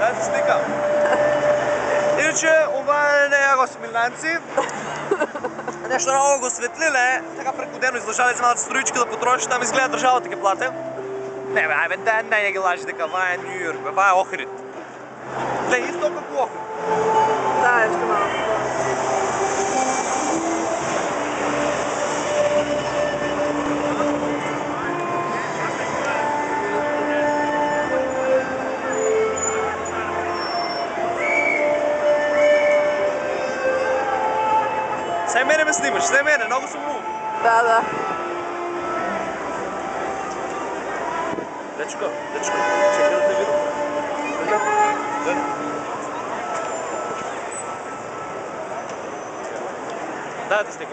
Дай да стикам. Иначе, това не е Смилянци. Нещо много го светлиле, така прекудено излъжали с малата строичка да потрошиш, там изгледа държавата ке плате. Не бе, айде, не ги лажи дека, това е Нью Йорк, бе, това е Охрид. Не, исто како Охрид. Да, ешто малко. Все мене ме снимаш, все мене, много съм луд. Да. Дечко, чекай да те видам. Да, ти стигам.